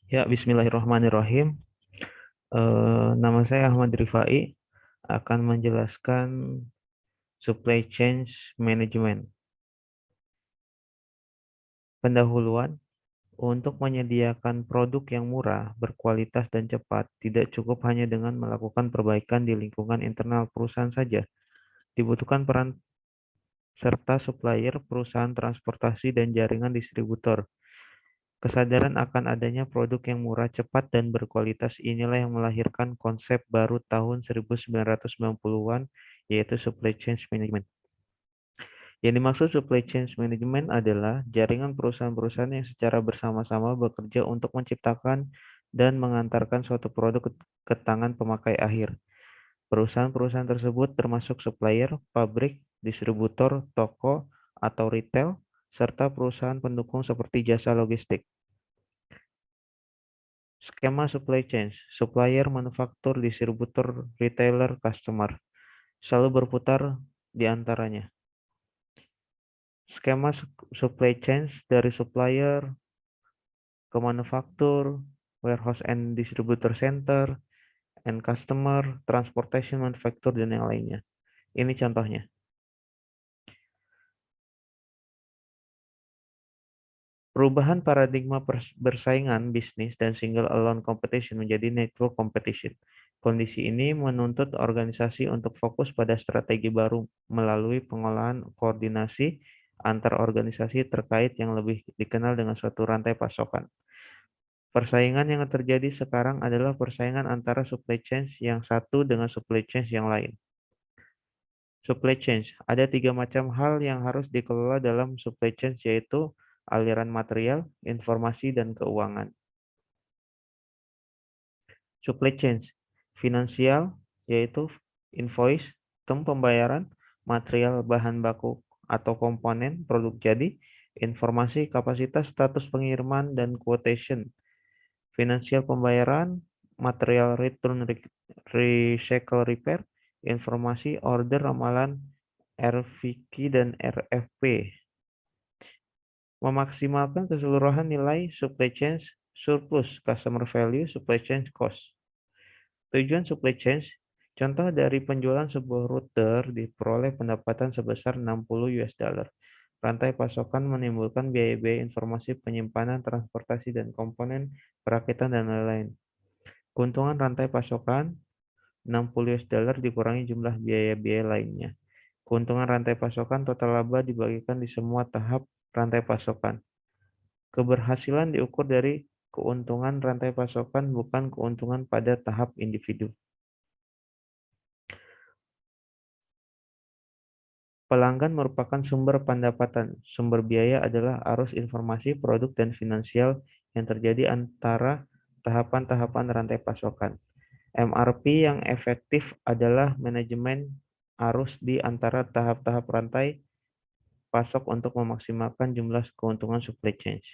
Ya, bismillahirrahmanirrahim. Nama saya Ahmad Rifai, akan menjelaskan supply chain management. Pendahuluan, untuk menyediakan produk yang murah, berkualitas, dan cepat, tidak cukup hanya dengan melakukan perbaikan di lingkungan internal perusahaan saja. Dibutuhkan peran serta supplier, perusahaan transportasi, dan jaringan distributor. Kesadaran akan adanya produk yang murah, cepat, dan berkualitas inilah yang melahirkan konsep baru tahun 1990-an, yaitu supply chain management. Yang dimaksud supply chain management adalah jaringan perusahaan-perusahaan yang secara bersama-sama bekerja untuk menciptakan dan mengantarkan suatu produk ke tangan pemakai akhir. Perusahaan-perusahaan tersebut termasuk supplier, pabrik, distributor, toko, atau retail, serta perusahaan pendukung seperti jasa logistik. Skema supply chain, supplier, manufaktur, distributor, retailer, customer, selalu berputar di antaranya. Skema supply chain dari supplier ke manufaktur, warehouse and distributor center, and customer, transportation, manufaktur, dan yang lainnya. Ini contohnya. Perubahan paradigma bersaingan bisnis dan single alone competition menjadi network competition. Kondisi ini menuntut organisasi untuk fokus pada strategi baru melalui pengolahan koordinasi antar organisasi terkait yang lebih dikenal dengan suatu rantai pasokan. Persaingan yang terjadi sekarang adalah persaingan antara supply chain yang satu dengan supply chain yang lain. Supply chain, ada tiga macam hal yang harus dikelola dalam supply chain, yaitu aliran material, informasi, dan keuangan. Supply chain, finansial, yaitu invoice, term pembayaran, material bahan baku atau komponen produk jadi, informasi kapasitas status pengiriman dan quotation. Finansial pembayaran, material return recycle repair, informasi order ramalan RFQ dan RFP. Memaksimalkan keseluruhan nilai supply chain surplus, customer value, supply chain cost. Tujuan supply chain, contoh dari penjualan sebuah router diperoleh pendapatan sebesar 60 US dollar. Rantai pasokan menimbulkan biaya-biaya informasi penyimpanan, transportasi, dan komponen perakitan dan lain-lain. Keuntungan rantai pasokan 60 US dollar dikurangi jumlah biaya-biaya lainnya. Keuntungan rantai pasokan total laba dibagikan di semua tahap rantai pasokan. Keberhasilan diukur dari keuntungan rantai pasokan, bukan keuntungan pada tahap individu. Pelanggan merupakan sumber pendapatan. Sumber biaya adalah arus informasi, produk, dan finansial yang terjadi antara tahapan-tahapan rantai pasokan. MRP yang efektif adalah manajemen arus di antara tahap-tahap rantai pasok untuk memaksimalkan jumlah keuntungan supply chain.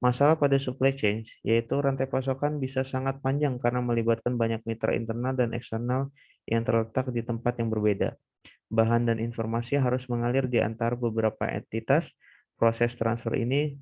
Masalah pada supply chain, yaitu rantai pasokan bisa sangat panjang karena melibatkan banyak mitra internal dan eksternal yang terletak di tempat yang berbeda. Bahan dan informasi harus mengalir di antara beberapa entitas. Proses transfer ini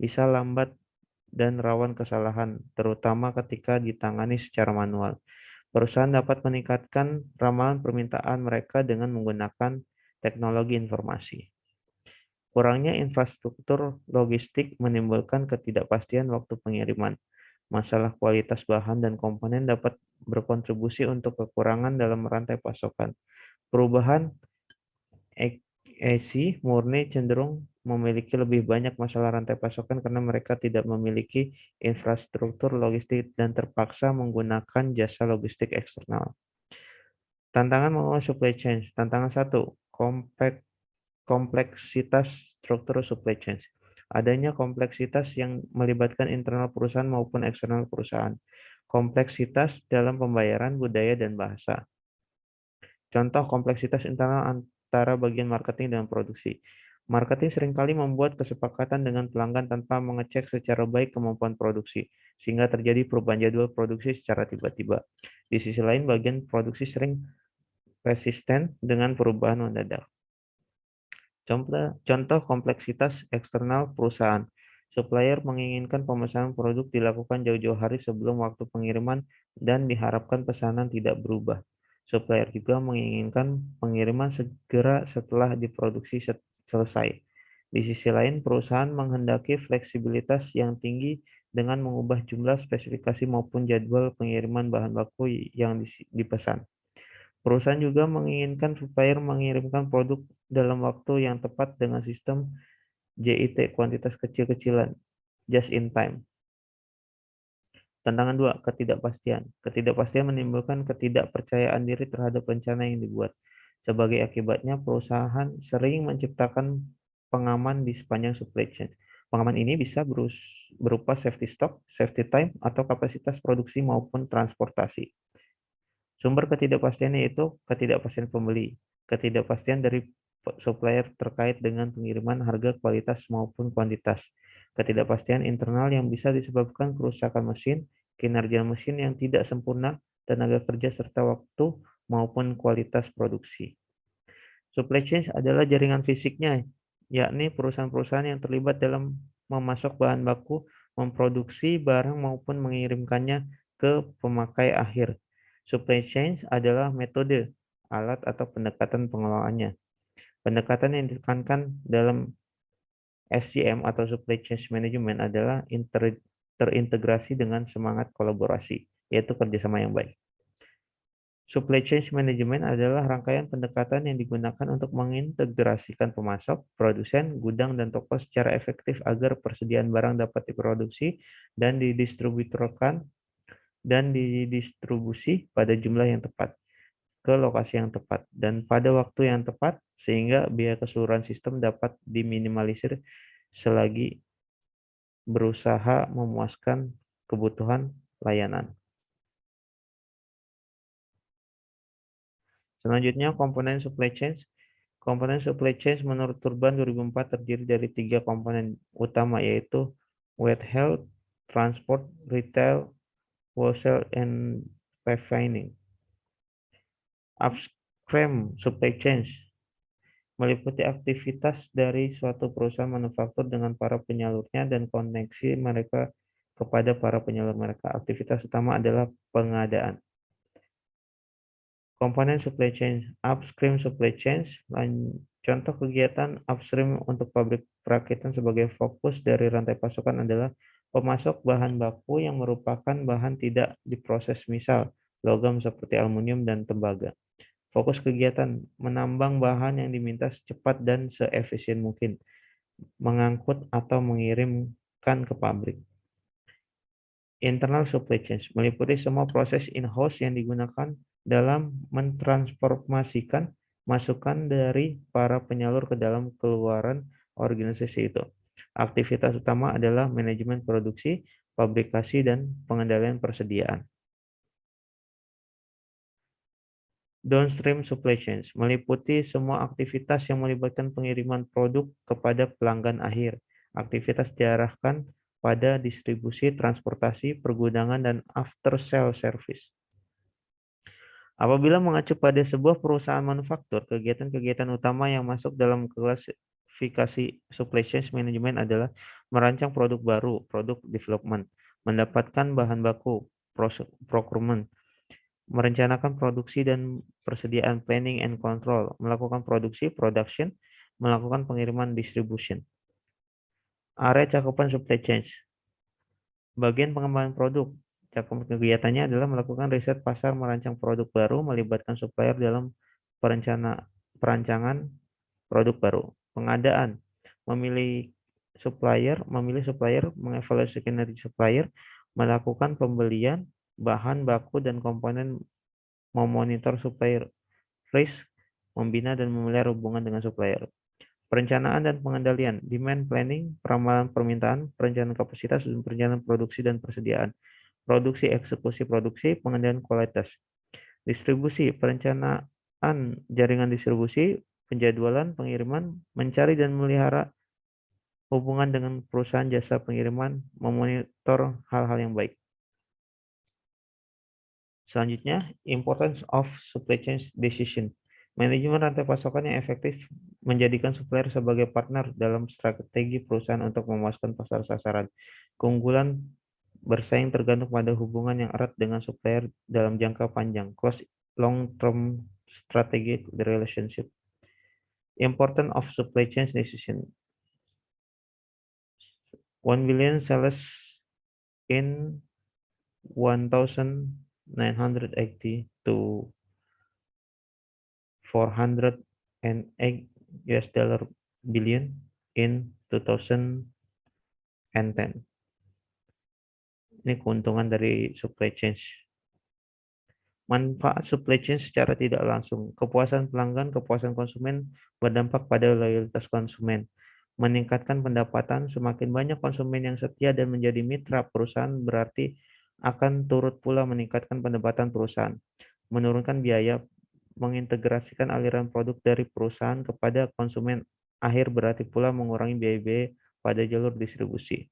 bisa lambat dan rawan kesalahan, terutama ketika ditangani secara manual. Perusahaan dapat meningkatkan ramalan permintaan mereka dengan menggunakan teknologi informasi. Kurangnya infrastruktur logistik menimbulkan ketidakpastian waktu pengiriman. Masalah kualitas bahan dan komponen dapat berkontribusi untuk kekurangan dalam rantai pasokan. Perubahan EC murni cenderung memiliki lebih banyak masalah rantai pasokan karena mereka tidak memiliki infrastruktur logistik dan terpaksa menggunakan jasa logistik eksternal. Tantangan mengelola supply chain. Tantangan 1, kompleksitas struktur supply chain. Adanya kompleksitas yang melibatkan internal perusahaan maupun eksternal perusahaan. Kompleksitas dalam pembayaran, budaya, dan bahasa. Contoh kompleksitas internal antara bagian marketing dan produksi. Marketing seringkali membuat kesepakatan dengan pelanggan tanpa mengecek secara baik kemampuan produksi, sehingga terjadi perubahan jadwal produksi secara tiba-tiba. Di sisi lain, bagian produksi sering resisten dengan perubahan mendadak. Contoh kompleksitas eksternal perusahaan. Supplier menginginkan pemesanan produk dilakukan jauh-jauh hari sebelum waktu pengiriman dan diharapkan pesanan tidak berubah. Supplier juga menginginkan pengiriman segera setelah diproduksi selesai. Di sisi lain, perusahaan menghendaki fleksibilitas yang tinggi dengan mengubah jumlah spesifikasi maupun jadwal pengiriman bahan baku yang dipesan. Perusahaan juga menginginkan supplier mengirimkan produk dalam waktu yang tepat dengan sistem JIT, kuantitas kecil-kecilan, just in time. Tantangan 2, ketidakpastian. Ketidakpastian menimbulkan ketidakpercayaan diri terhadap rencana yang dibuat. Sebagai akibatnya, perusahaan sering menciptakan pengaman di sepanjang supply chain. Pengaman ini bisa berupa safety stock, safety time, atau kapasitas produksi maupun transportasi. Sumber ketidakpastian yaitu ketidakpastian pembeli, ketidakpastian dari supplier terkait dengan pengiriman harga, kualitas, maupun kuantitas. Ketidakpastian internal yang bisa disebabkan kerusakan mesin, kinerja mesin yang tidak sempurna, tenaga kerja, serta waktu maupun kualitas produksi. Supply chain adalah jaringan fisiknya, yakni perusahaan-perusahaan yang terlibat dalam memasok bahan baku, memproduksi barang maupun mengirimkannya ke pemakai akhir. Supply chain adalah metode, alat, atau pendekatan pengelolaannya. Pendekatan yang ditekankan dalam SCM atau Supply Chain Management adalah terintegrasi dengan semangat kolaborasi, yaitu kerjasama yang baik. Supply chain management adalah rangkaian pendekatan yang digunakan untuk mengintegrasikan pemasok, produsen, gudang, dan toko secara efektif agar persediaan barang dapat diproduksi dan didistribusi pada jumlah yang tepat, ke lokasi yang tepat, dan pada waktu yang tepat, sehingga biaya keseluruhan sistem dapat diminimalisir selagi berusaha memuaskan kebutuhan layanan. Selanjutnya, komponen supply chain. Komponen supply chain menurut Turban 2004 terdiri dari 3 komponen utama, yaitu warehouse, transport, retail, wholesale, and refining. Upstream supply chain meliputi aktivitas dari suatu perusahaan manufaktur dengan para penyalurnya dan koneksi mereka kepada para penyalur mereka. Aktivitas utama adalah pengadaan. Komponen supply chain, upstream supply chain, contoh kegiatan upstream untuk pabrik perakitan sebagai fokus dari rantai pasokan adalah pemasok bahan baku yang merupakan bahan tidak diproses, misal logam seperti aluminium dan tembaga. Fokus kegiatan, menambang bahan yang diminta secepat dan seefisien mungkin, mengangkut atau mengirimkan ke pabrik. Internal supply chain meliputi semua proses in-house yang digunakan dalam mentransformasikan masukan dari para penyalur ke dalam keluaran organisasi itu. Aktivitas utama adalah manajemen produksi, fabrikasi, dan pengendalian persediaan. Downstream supply chain meliputi semua aktivitas yang melibatkan pengiriman produk kepada pelanggan akhir. Aktivitas diarahkan pada distribusi, transportasi, pergudangan, dan after sale service. Apabila mengacu pada sebuah perusahaan manufaktur, kegiatan-kegiatan utama yang masuk dalam klasifikasi supply chain management adalah merancang produk baru, product development, mendapatkan bahan baku, procurement, merencanakan produksi dan persediaan, planning and control, melakukan produksi, production, melakukan pengiriman, distribution. Area cakupan supply chain. Bagian pengembangan produk. Cakupan kegiatannya adalah melakukan riset pasar, merancang produk baru, melibatkan supplier dalam perancangan produk baru. Pengadaan, memilih supplier, mengevaluasi kinerja supplier, melakukan pembelian bahan baku dan komponen, memonitor supplier risk, membina dan memelihara hubungan dengan supplier. Perencanaan dan pengendalian, demand planning, peramalan permintaan, perencanaan kapasitas, dan perencanaan produksi dan persediaan. Produksi, eksekusi produksi, pengendalian kualitas. Distribusi, perencanaan jaringan distribusi, penjadwalan pengiriman, mencari dan melihara hubungan dengan perusahaan jasa pengiriman, memonitor hal-hal yang baik. Selanjutnya, importance of supply chain decision. Manajemen rantai pasokan yang efektif menjadikan supplier sebagai partner dalam strategi perusahaan untuk memuaskan pasar sasaran. Keunggulan bersaing tergantung pada hubungan yang erat dengan supplier dalam jangka panjang, close long-term strategic relationship. Importance of supply chain decision. 1 billion sales in 1980 to 408 US dollar billion in 2010. Ini keuntungan dari supply chain. Manfaat supply chain secara tidak langsung. Kepuasan pelanggan, kepuasan konsumen berdampak pada loyalitas konsumen. Meningkatkan pendapatan, semakin banyak konsumen yang setia dan menjadi mitra perusahaan berarti akan turut pula meningkatkan pendapatan perusahaan. Menurunkan biaya, mengintegrasikan aliran produk dari perusahaan kepada konsumen akhir berarti pula mengurangi biaya-biaya pada jalur distribusi.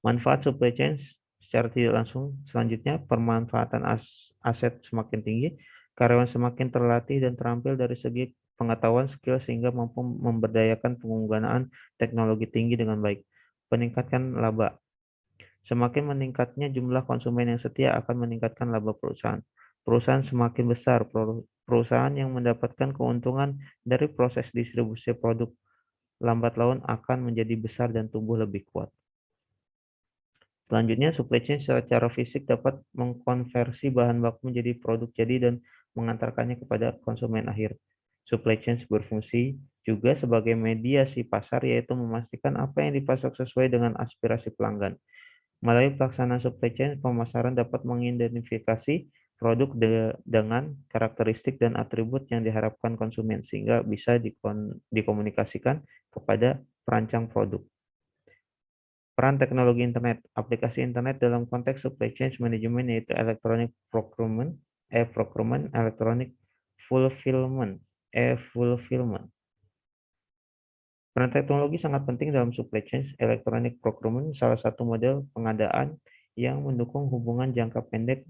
Manfaat supply chain secara tidak langsung selanjutnya, pemanfaatan aset semakin tinggi, karyawan semakin terlatih dan terampil dari segi pengetahuan skill sehingga mampu memberdayakan penggunaan teknologi tinggi dengan baik. Peningkatkan laba. Semakin meningkatnya jumlah konsumen yang setia akan meningkatkan laba perusahaan. Perusahaan semakin besar, perusahaan yang mendapatkan keuntungan dari proses distribusi produk lambat laun akan menjadi besar dan tumbuh lebih kuat. Selanjutnya, supply chain secara fisik dapat mengkonversi bahan baku menjadi produk jadi dan mengantarkannya kepada konsumen akhir. Supply chain berfungsi juga sebagai mediasi pasar, yaitu memastikan apa yang dipasok sesuai dengan aspirasi pelanggan. Melalui pelaksanaan supply chain, pemasaran dapat mengidentifikasi produk dengan karakteristik dan atribut yang diharapkan konsumen, sehingga bisa dikomunikasikan kepada perancang produk. Peran teknologi internet, aplikasi internet dalam konteks supply chain management yaitu electronic procurement, electronic fulfillment, fulfillment. Peran teknologi sangat penting dalam supply chain electronic procurement. Salah satu model pengadaan yang mendukung hubungan jangka pendek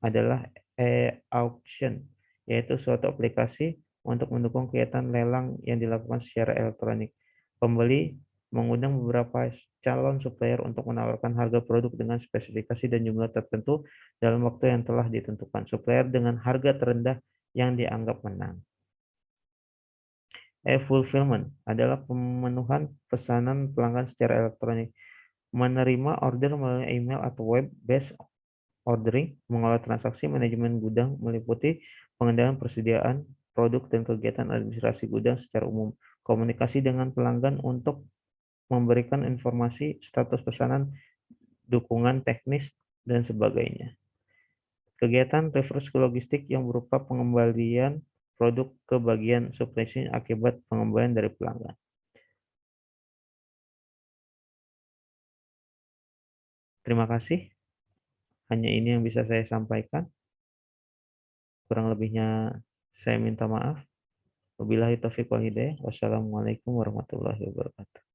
adalah e-auction, yaitu suatu aplikasi untuk mendukung kegiatan lelang yang dilakukan secara elektronik. Pembeli mengundang beberapa calon supplier untuk menawarkan harga produk dengan spesifikasi dan jumlah tertentu dalam waktu yang telah ditentukan. Supplier dengan harga terendah yang dianggap menang. E-fulfillment adalah pemenuhan pesanan pelanggan secara elektronik. Menerima order melalui email atau web-based ordering, mengelola transaksi, manajemen gudang, meliputi pengendalian persediaan produk dan kegiatan administrasi gudang secara umum. Komunikasi dengan pelanggan untuk memberikan informasi status pesanan, dukungan teknis, dan sebagainya. Kegiatan reverse logistik yang berupa pengembalian produk ke bagian supply chain akibat pengembalian dari pelanggan. Terima kasih. Hanya ini yang bisa saya sampaikan. Kurang lebihnya saya minta maaf. Wabillahi taufiq wal hidayah. Wassalamualaikum warahmatullahi wabarakatuh.